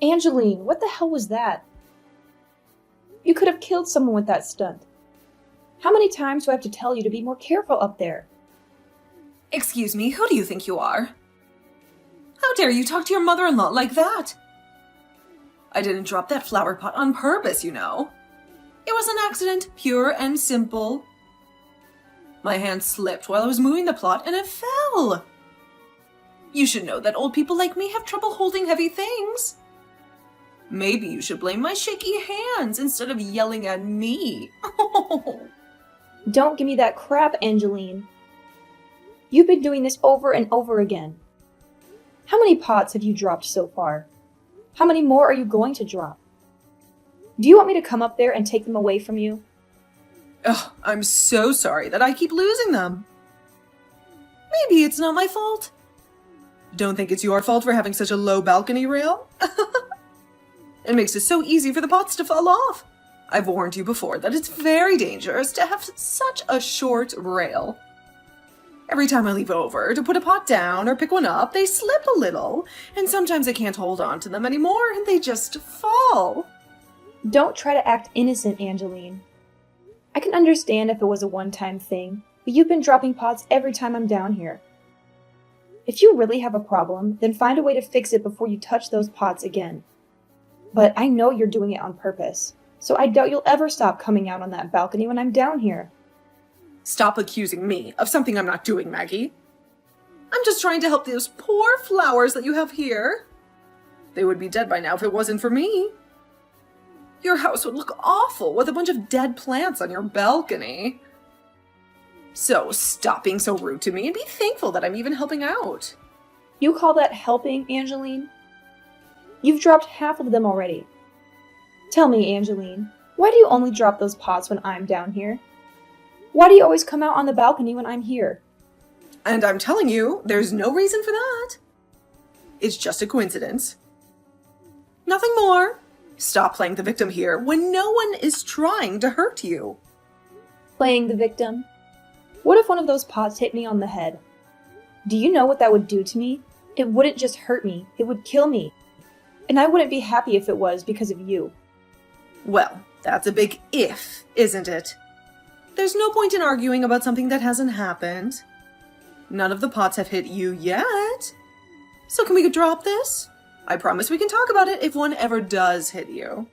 Angeline, what the hell was that? You could have killed someone with that stunt. How many times do I have to tell you to be more careful up there? Excuse me, who do you think you are? How dare you talk to your mother-in-law like that? I didn't drop that flower pot on purpose, you know. It was an accident, pure and simple. My hand slipped while I was moving the plot and it fell. You should know that old people like me have trouble holding heavy things. Maybe you should blame my shaky hands instead of yelling at me. Don't give me that crap, Angeline. You've been doing this over and over again. How many pots have you dropped so far? How many more are you going to drop? Do you want me to come up there and take them away from you? Ugh, I'm so sorry that I keep losing them. Maybe it's not my fault. Don't think it's your fault for having such a low balcony rail? It makes it so easy for the pots to fall off. I've warned you before that it's very dangerous to have such a short rail. Every time I leave over to put a pot down or pick one up, they slip a little, and sometimes I can't hold on to them anymore and they just fall. Don't try to act innocent, Angeline. I can understand if it was a one-time thing, but you've been dropping pots every time I'm down here. If you really have a problem, then find a way to fix it before you touch those pots again. But I know you're doing it on purpose, so I doubt you'll ever stop coming out on that balcony when I'm down here. Stop accusing me of something I'm not doing, Maggie. I'm just trying to help those poor flowers that you have here. They would be dead by now if it wasn't for me. Your house would look awful with a bunch of dead plants on your balcony. So stop being so rude to me and be thankful that I'm even helping out. You call that helping, Angeline? You've dropped half of them already. Tell me, Angeline, why do you only drop those pots when I'm down here? Why do you always come out on the balcony when I'm here? And I'm telling you, there's no reason for that. It's just a coincidence. Nothing more. Stop playing the victim here when no one is trying to hurt you. Playing the victim? What if one of those pots hit me on the head? Do you know what that would do to me? It wouldn't just hurt me, it would kill me. And I wouldn't be happy if it was because of you. Well, that's a big if, isn't it? There's no point in arguing about something that hasn't happened. None of the pots have hit you yet. So can we drop this? I promise we can talk about it if one ever does hit you.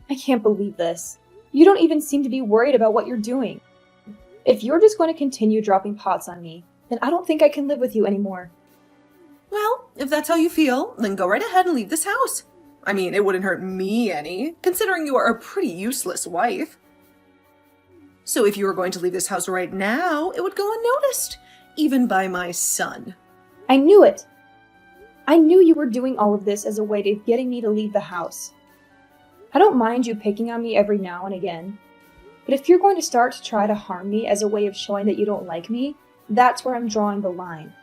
I can't believe this. You don't even seem to be worried about what you're doing. If you're just going to continue dropping pots on me, then I don't think I can live with you anymore. Well, if that's how you feel, then go right ahead and leave this house. I mean, it wouldn't hurt me any, considering you are a pretty useless wife. So if you were going to leave this house right now, it would go unnoticed, even by my son. I knew it! I knew you were doing all of this as a way of getting me to leave the house. I don't mind you picking on me every now and again, but if you're going to start to try to harm me as a way of showing that you don't like me, that's where I'm drawing the line.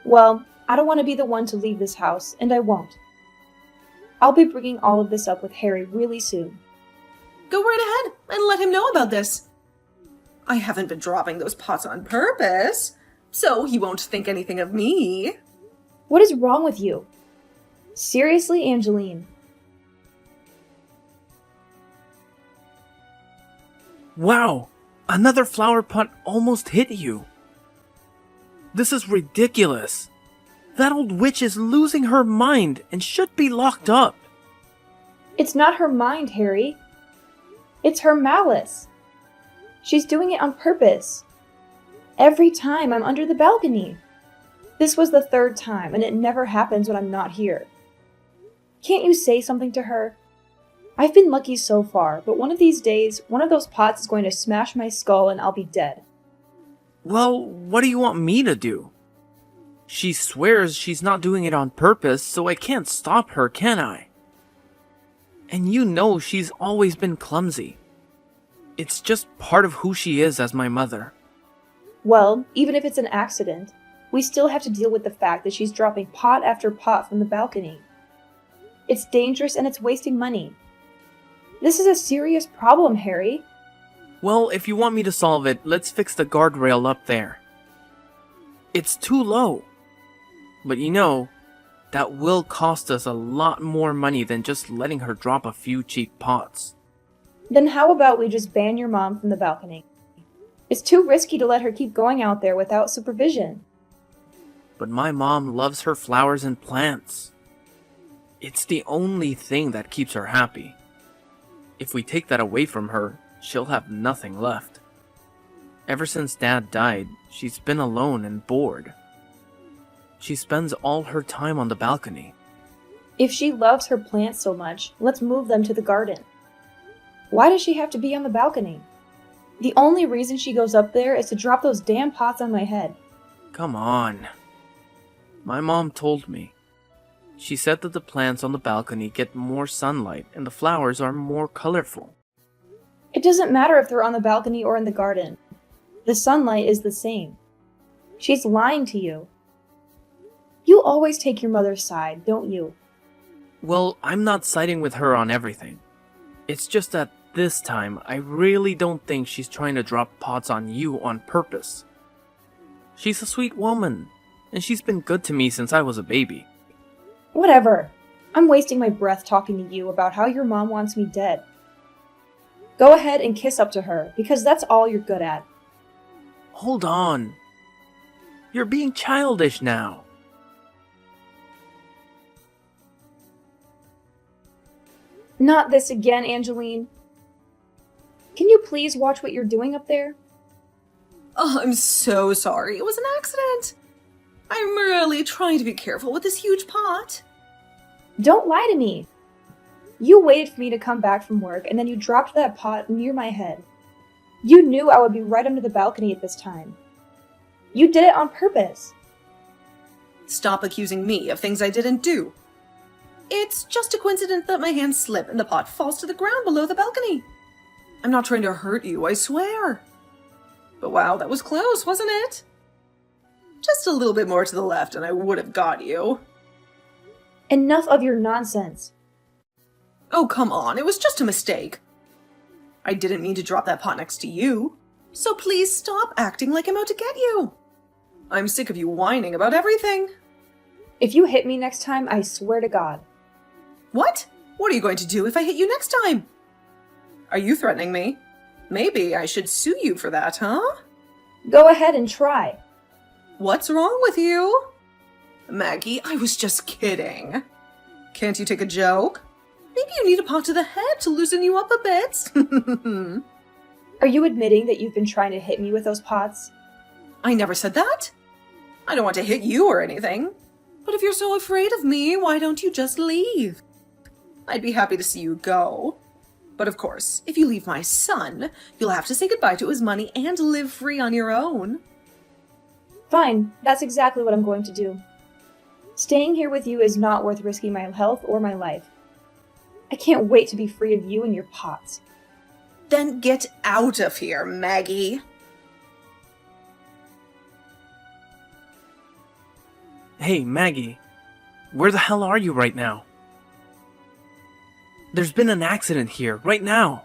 Well, I don't want to be the one to leave this house, and I won't. I'll be bringing all of this up with Harry really soon. Go right ahead and let him know about this. I haven't been dropping those pots on purpose, so he won't think anything of me. What is wrong with you? Seriously, Angeline? Wow! Another flower pot almost hit you. This is ridiculous. That old witch is losing her mind and should be locked up. It's not her mind, Harry. It's her malice. She's doing it on purpose. Every time I'm under the balcony. This was the third time, and it never happens when I'm not here. Can't you say something to her? I've been lucky so far, but one of these days, one of those pots is going to smash my skull and I'll be dead. Well, what do you want me to do? She swears she's not doing it on purpose, so I can't stop her, can I? And you know she's always been clumsy. It's just part of who she is as my mother. Well, even if it's an accident, we still have to deal with the fact that she's dropping pot after pot from the balcony. It's dangerous and it's wasting money. This is a serious problem, Harry. Well, if you want me to solve it, let's fix the guardrail up there. It's too low. But you know, That will cost us a lot more money than just letting her drop a few cheap pots. Then how about we just ban your mom from the balcony? It's too risky to let her keep going out there without supervision. But my mom loves her flowers and plants. It's the only thing that keeps her happy. If we take that away from her, she'll have nothing left. Ever since Dad died, she's been alone and bored. She spends all her time on the balcony. If she loves her plants so much, let's move them to the garden. Why does she have to be on the balcony? The only reason she goes up there is to drop those damn pots on my head. Come on. My mom told me. She said that the plants on the balcony get more sunlight and the flowers are more colorful. It doesn't matter if they're on the balcony or in the garden. The sunlight is the same. She's lying to you. You always take your mother's side, don't you? Well, I'm not siding with her on everything. It's just that this time, I really don't think she's trying to drop pots on you on purpose. She's a sweet woman, and she's been good to me since I was a baby. Whatever. I'm wasting my breath talking to you about how your mom wants me dead. Go ahead and kiss up to her, because that's all you're good at. Hold on. You're being childish now. Not this again, Angeline. Can you please watch what you're doing up there? Oh, I'm so sorry. It was an accident. I'm really trying to be careful with this huge pot. Don't lie to me. You waited for me to come back from work, and then you dropped that pot near my head. You knew I would be right under the balcony at this time. You did it on purpose. Stop accusing me of things I didn't do. It's just a coincidence that my hands slip and the pot falls to the ground below the balcony. I'm not trying to hurt you, I swear. But wow, that was close, wasn't it? Just a little bit more to the left and I would have got you. Enough of your nonsense. Oh, come on, it was just a mistake. I didn't mean to drop that pot next to you. So please stop acting like I'm out to get you. I'm sick of you whining about everything. If you hit me next time, I swear to God. What? What are you going to do if I hit you next time? Are you threatening me? Maybe I should sue you for that, huh? Go ahead and try. What's wrong with you? Maggie, I was just kidding. Can't you take a joke? Maybe you need a pot to the head to loosen you up a bit. Are you admitting that you've been trying to hit me with those pots? I never said that. I don't want to hit you or anything. But if you're so afraid of me, why don't you just leave? I'd be happy to see you go. But of course, if you leave my son, you'll have to say goodbye to his money and live free on your own. Fine, that's exactly what I'm going to do. Staying here with you is not worth risking my health or my life. I can't wait to be free of you and your pots. Then get out of here, Maggie. Hey, Maggie. Where the hell are you right now? There's been an accident here, right now.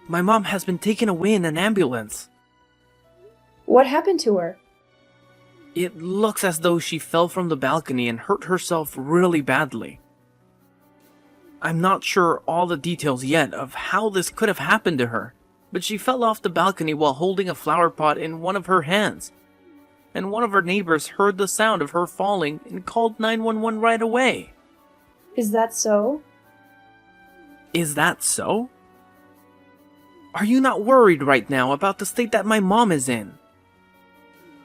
My mom has been taken away in an ambulance. What happened to her? It looks as though she fell from the balcony and hurt herself really badly. I'm not sure all the details yet of how this could have happened to her, but she fell off the balcony while holding a flower pot in one of her hands. And one of her neighbors heard the sound of her falling and called 911 right away. Is that so? Is that so? Are you not worried right now about the state that my mom is in?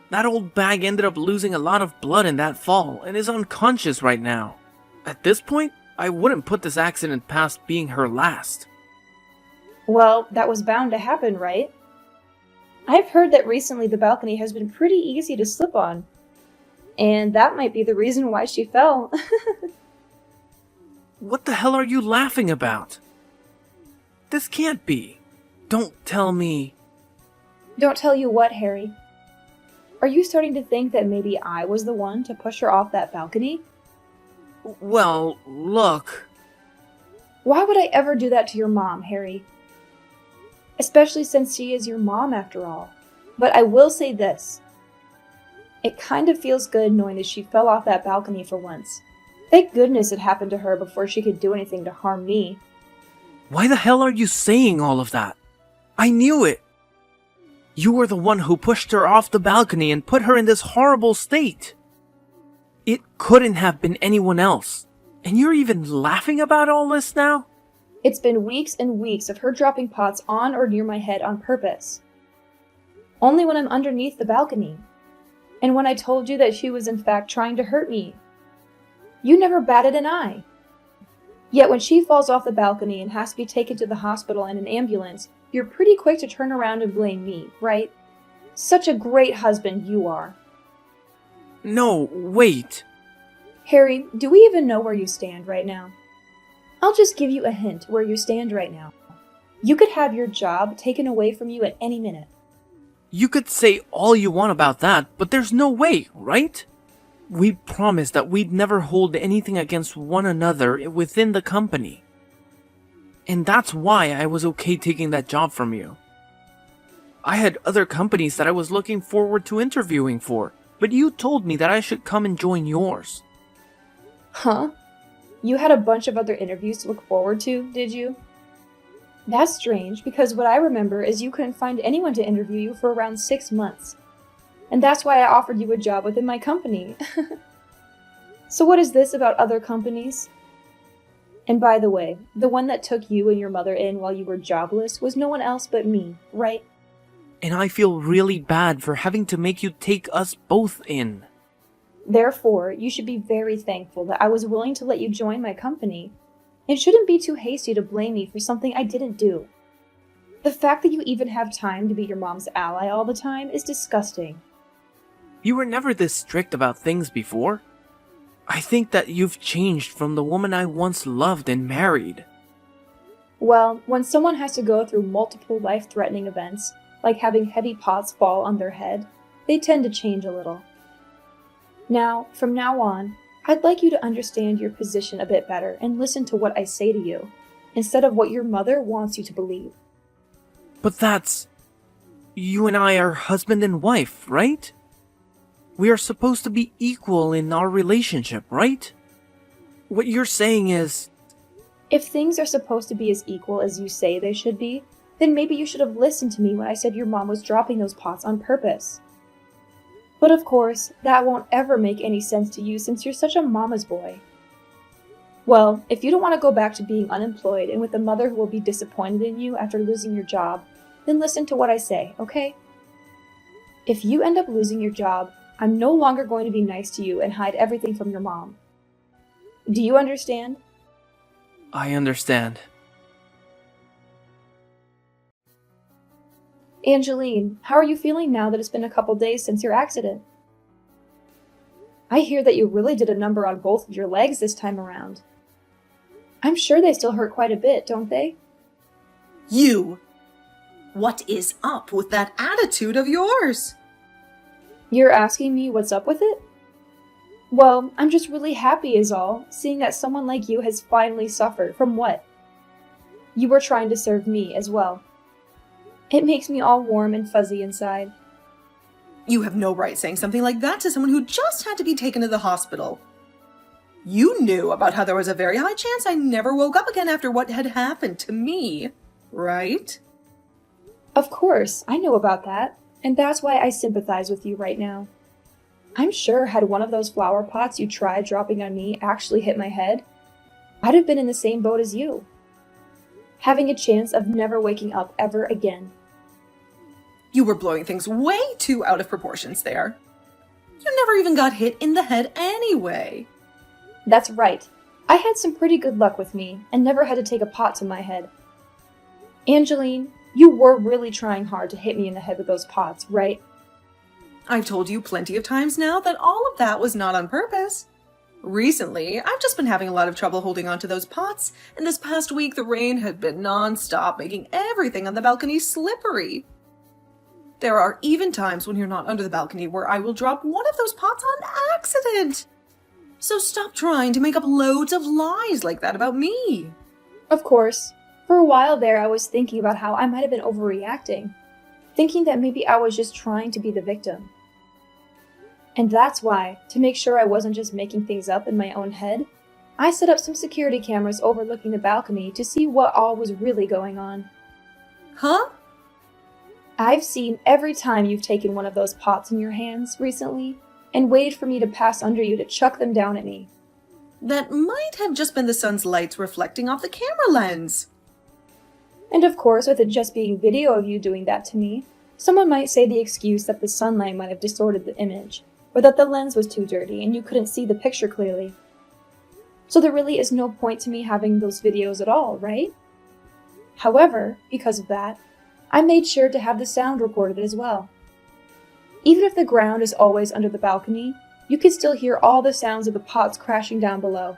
That old bag ended up losing a lot of blood in that fall and is unconscious right now. At this point, I wouldn't put this accident past being her last. Well, that was bound to happen, right? I've heard that recently the balcony has been pretty easy to slip on. And that might be the reason why she fell. What the hell are you laughing about? This can't be. Don't tell me. Don't tell you what, Harry. Are you starting to think that maybe I was the one to push her off that balcony? Well, look. Why would I ever do that to your mom, Harry? Especially since she is your mom after all. But I will say this. It kind of feels good knowing that she fell off that balcony for once. Thank goodness it happened to her before she could do anything to harm me. Why the hell are you saying all of that? I knew it! You were the one who pushed her off the balcony and put her in this horrible state. It couldn't have been anyone else. And you're even laughing about all this now? It's been weeks and weeks of her dropping pots on or near my head on purpose. Only when I'm underneath the balcony. And when I told you that she was in fact trying to hurt me. You never batted an eye. Yet when she falls off the balcony and has to be taken to the hospital in an ambulance, you're pretty quick to turn around and blame me, right? Such a great husband you are. No, wait. Harry, do we even know where you stand right now? I'll just give you a hint where you stand right now. You could have your job taken away from you at any minute. You could say all you want about that, but there's no way, right? We promised that we'd never hold anything against one another within the company. And that's why I was okay taking that job from you. I had other companies that I was looking forward to interviewing for, but you told me that I should come and join yours. Huh? You had a bunch of other interviews to look forward to, did you? That's strange, because what I remember is you couldn't find anyone to interview you for around 6 months. And that's why I offered you a job within my company. So what is this about other companies? And by the way, the one that took you and your mother in while you were jobless was no one else but me, right? And I feel really bad for having to make you take us both in. Therefore, you should be very thankful that I was willing to let you join my company. It shouldn't be too hasty to blame me for something I didn't do. The fact that you even have time to be your mom's ally all the time is disgusting. You were never this strict about things before. I think that you've changed from the woman I once loved and married. Well, when someone has to go through multiple life-threatening events, like having heavy pots fall on their head, they tend to change a little. Now, from now on, I'd like you to understand your position a bit better and listen to what I say to you, instead of what your mother wants you to believe. But that's... You and I are husband and wife, right? We are supposed to be equal in our relationship, right? What you're saying is... If things are supposed to be as equal as you say they should be, then maybe you should have listened to me when I said your mom was dropping those pots on purpose. But of course, that won't ever make any sense to you since you're such a mama's boy. Well, if you don't want to go back to being unemployed and with a mother who will be disappointed in you after losing your job, then listen to what I say, okay? If you end up losing your job, I'm no longer going to be nice to you and hide everything from your mom. Do you understand? I understand. Angeline, how are you feeling now that it's been a couple days since your accident? I hear that you really did a number on both of your legs this time around. I'm sure they still hurt quite a bit, don't they? You! What is up with that attitude of yours? You're asking me what's up with it? Well, I'm just really happy is all, seeing that someone like you has finally suffered from what? You were trying to serve me as well. It makes me all warm and fuzzy inside. You have no right saying something like that to someone who just had to be taken to the hospital. You knew about how there was a very high chance I never woke up again after what had happened to me, right? Of course, I know about that, and that's why I sympathize with you right now. I'm sure had one of those flower pots you tried dropping on me actually hit my head, I'd have been in the same boat as you, having a chance of never waking up ever again. You were blowing things way too out of proportions there. You never even got hit in the head anyway. That's right. I had some pretty good luck with me, and never had to take a pot to my head. Angeline, you were really trying hard to hit me in the head with those pots, right? I've told you plenty of times now that all of that was not on purpose. Recently, I've just been having a lot of trouble holding on to those pots, and this past week the rain had been non-stop, making everything on the balcony slippery. There are even times when you're not under the balcony where I will drop one of those pots on accident. So stop trying to make up loads of lies like that about me. Of course. For a while there, I was thinking about how I might have been overreacting, thinking that maybe I was just trying to be the victim. And that's why, to make sure I wasn't just making things up in my own head, I set up some security cameras overlooking the balcony to see what all was really going on. Huh? I've seen every time you've taken one of those pots in your hands recently and waited for me to pass under you to chuck them down at me. That might have just been the sun's lights reflecting off the camera lens. And of course, with it just being video of you doing that to me, someone might say the excuse that the sunlight might have distorted the image, or that the lens was too dirty and you couldn't see the picture clearly. So there really is no point to me having those videos at all, right? However, because of that, I made sure to have the sound recorded as well. Even if the ground is always under the balcony, you can still hear all the sounds of the pots crashing down below.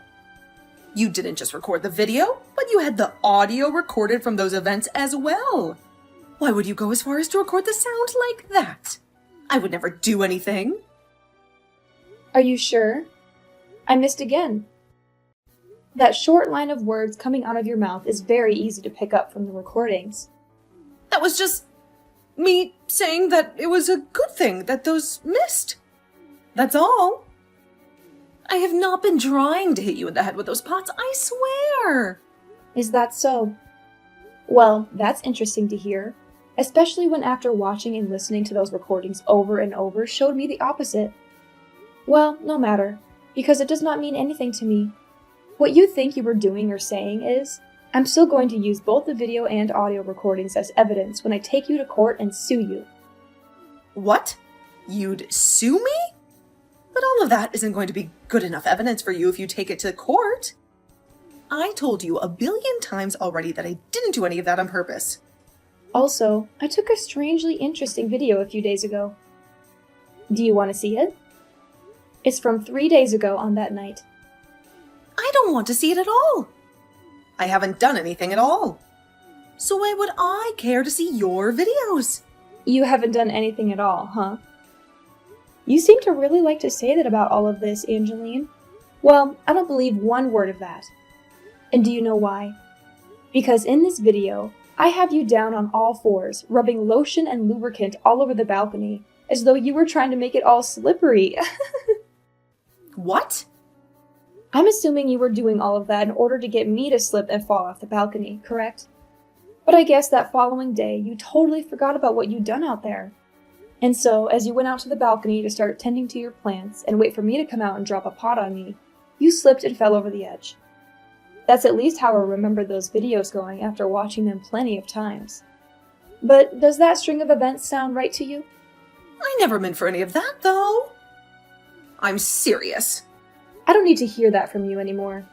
You didn't just record the video, but you had the audio recorded from those events as well. Why would you go as far as to record the sound like that? I would never do anything. Are you sure? I missed again. That short line of words coming out of your mouth is very easy to pick up from the recordings. That was just me saying that it was a good thing that those missed. That's all. I have not been trying to hit you in the head with those pots, I swear. Is that so? Well, that's interesting to hear, especially when after watching and listening to those recordings over and over showed me the opposite. Well, no matter, because it does not mean anything to me. What you think you were doing or saying is, I'm still going to use both the video and audio recordings as evidence when I take you to court and sue you. What? You'd sue me? But all of that isn't going to be good enough evidence for you if you take it to court. I told you 1 billion times already that I didn't do any of that on purpose. Also, I took a strangely interesting video a few days ago. Do you want to see it? It's from 3 days ago on that night. I don't want to see it at all. I haven't done anything at all. So why would I care to see your videos? You haven't done anything at all, huh? You seem to really like to say that about all of this, Angeline. Well, I don't believe one word of that. And do you know why? Because in this video, I have you down on all fours, rubbing lotion and lubricant all over the balcony, as though you were trying to make it all slippery. What? I'm assuming you were doing all of that in order to get me to slip and fall off the balcony, correct? But I guess that following day, you totally forgot about what you'd done out there. And so, as you went out to the balcony to start tending to your plants and wait for me to come out and drop a pot on me, you slipped and fell over the edge. That's at least how I remember those videos going after watching them plenty of times. But does that string of events sound right to you? I never meant for any of that, though. I'm serious. I don't need to hear that from you anymore.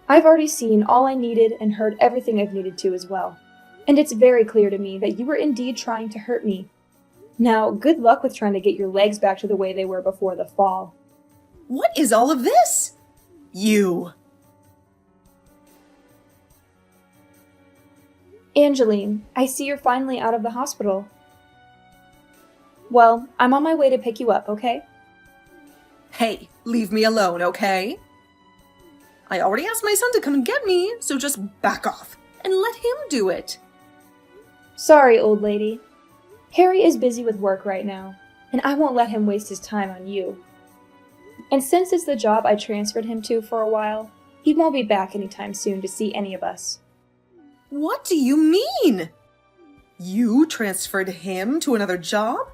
I've already seen all I needed and heard everything I've needed to as well. And it's very clear to me that you were indeed trying to hurt me. Now, good luck with trying to get your legs back to the way they were before the fall. What is all of this? You. Angeline, I see you're finally out of the hospital. Well, I'm on my way to pick you up, okay? Hey, leave me alone, okay? I already asked my son to come and get me, so just back off and let him do it. Sorry, old lady. Harry is busy with work right now, and I won't let him waste his time on you. And since it's the job I transferred him to for a while, he won't be back anytime soon to see any of us. What do you mean? You transferred him to another job?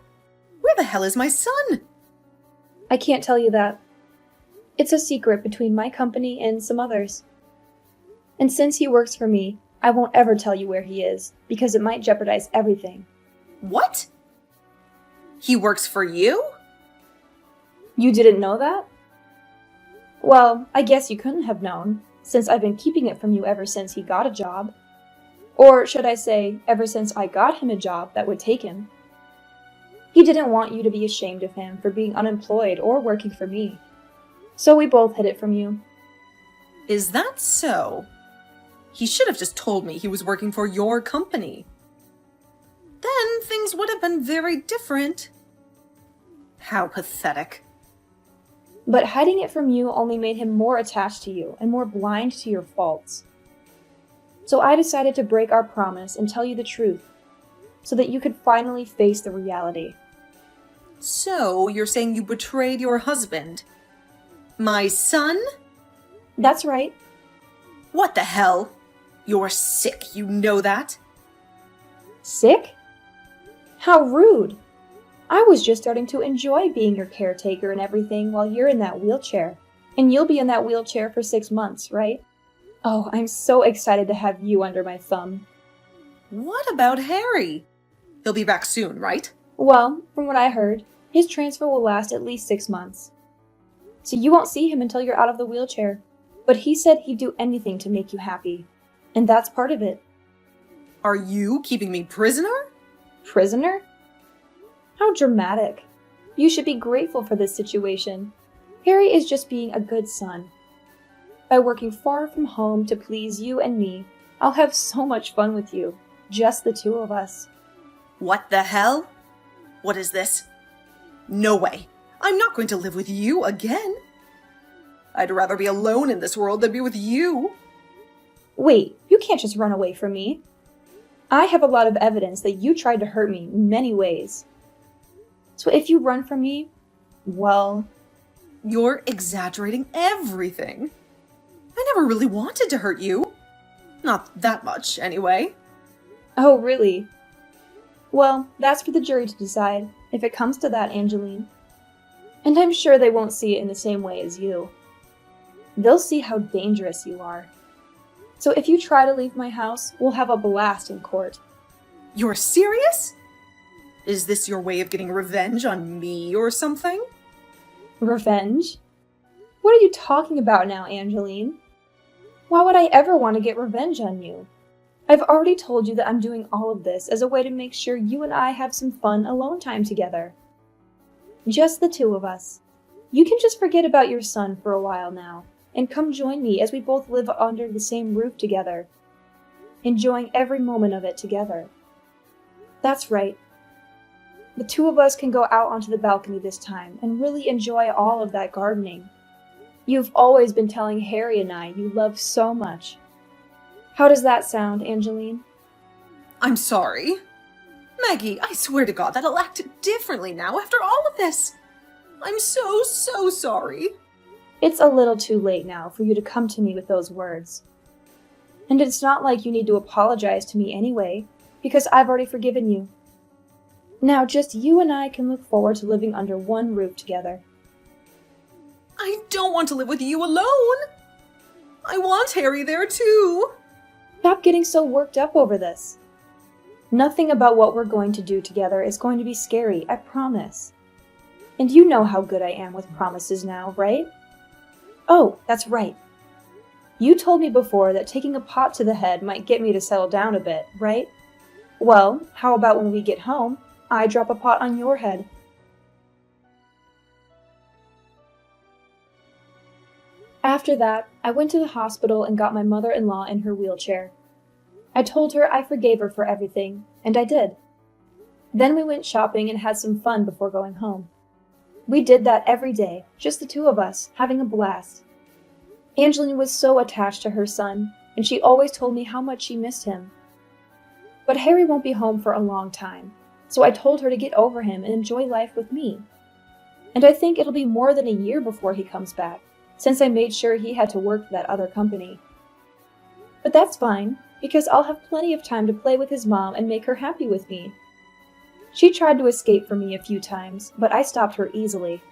Where the hell is my son? I can't tell you that. It's a secret between my company and some others. And since he works for me, I won't ever tell you where he is, because it might jeopardize everything. What? He works for you? You didn't know that? Well, I guess you couldn't have known, since I've been keeping it from you ever since he got a job. Or should I say, ever since I got him a job that would take him. He didn't want you to be ashamed of him for being unemployed or working for me. So we both hid it from you. Is that so? He should have just told me he was working for your company. Then things would have been very different. How pathetic. But hiding it from you only made him more attached to you and more blind to your faults. So I decided to break our promise and tell you the truth, so that you could finally face the reality. So, you're saying you betrayed your husband? My son? That's right. What the hell? You're sick, you know that? Sick? How rude. I was just starting to enjoy being your caretaker and everything while you're in that wheelchair. And you'll be in that wheelchair for 6 months, right? Oh, I'm so excited to have you under my thumb. What about Harry? He'll be back soon, right? Well, from what I heard, his transfer will last at least 6 months. So you won't see him until you're out of the wheelchair. But he said he'd do anything to make you happy. And that's part of it. Are you keeping me prisoner? Prisoner? How dramatic. You should be grateful for this situation. Harry is just being a good son. By working far from home to please you and me, I'll have so much fun with you. Just the two of us. What the hell? What is this? No way. I'm not going to live with you again. I'd rather be alone in this world than be with you. Wait, you can't just run away from me. I have a lot of evidence that you tried to hurt me in many ways. So if you run from me, well... You're exaggerating everything. I never really wanted to hurt you. Not that much, anyway. Oh, really? Well, that's for the jury to decide, if it comes to that, Angeline. And I'm sure they won't see it in the same way as you. They'll see how dangerous you are. So if you try to leave my house, we'll have a blast in court. You're serious? Is this your way of getting revenge on me or something? Revenge? What are you talking about now, Angeline? Why would I ever want to get revenge on you? I've already told you that I'm doing all of this as a way to make sure you and I have some fun alone time together. Just the two of us. You can just forget about your son for a while now, and come join me as we both live under the same roof together, enjoying every moment of it together. That's right. The two of us can go out onto the balcony this time and really enjoy all of that gardening. You've always been telling Harry and I you love so much. How does that sound, Angeline? I'm sorry. Maggie, I swear to God that I'll act differently now after all of this. I'm so sorry. It's a little too late now for you to come to me with those words. And it's not like you need to apologize to me anyway, because I've already forgiven you. Now just you and I can look forward to living under one roof together. I don't want to live with you alone. I want Harry there too. Stop getting so worked up over this. Nothing about what we're going to do together is going to be scary, I promise. And you know how good I am with promises now, right? Oh, that's right. You told me before that taking a pot to the head might get me to settle down a bit, right? Well, how about when we get home, I drop a pot on your head? After that, I went to the hospital and got my mother-in-law in her wheelchair. I told her I forgave her for everything, and I did. Then we went shopping and had some fun before going home. We did that every day, just the two of us, having a blast. Angeline was so attached to her son, and she always told me how much she missed him. But Harry won't be home for a long time, so I told her to get over him and enjoy life with me. And I think it'll be more than a year before he comes back, since I made sure he had to work for that other company. But that's fine, because I'll have plenty of time to play with his mom and make her happy with me. She tried to escape from me a few times, but I stopped her easily.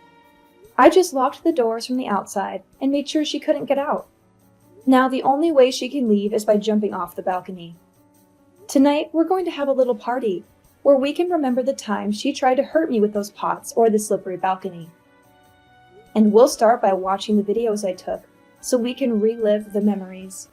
I just locked the doors from the outside and made sure she couldn't get out. Now the only way she can leave is by jumping off the balcony. Tonight, we're going to have a little party, where we can remember the time she tried to hurt me with those pots or the slippery balcony. And we'll start by watching the videos I took, so we can relive the memories.